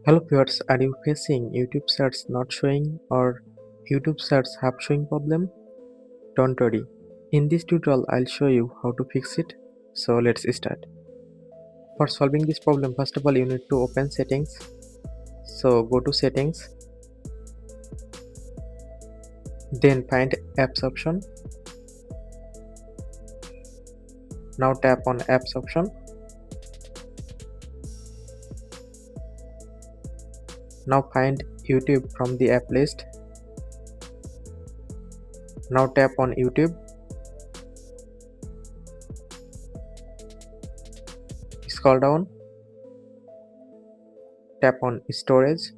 Hello viewers, are you facing YouTube search not showing or YouTube search have showing problem? Don't worry. In this tutorial, I'll show you how to fix it. So let's start. For solving this problem, first of all, you need to open settings. So go to settings, then find apps option. Now tap on apps option. Now find YouTube from the app list. Now tap on YouTube. Scroll down. Tap on storage.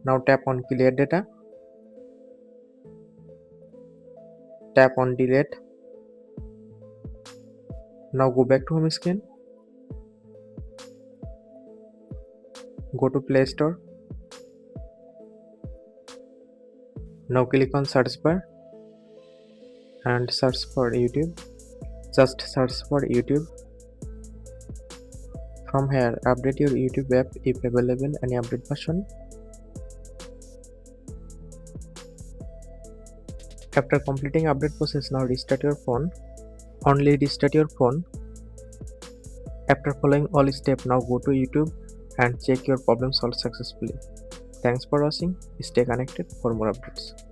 Now tap on clear data. Tap on delete. Now go back to home screen. Go to Play Store. Now click on search bar and search for YouTube. Just search for YouTube. From here, update your YouTube app if available any update version. After completing update process, now restart your phone. Only restart your phone. After following all steps, now go to YouTube and check your problem solved successfully. Thanks for watching. Stay connected for more updates.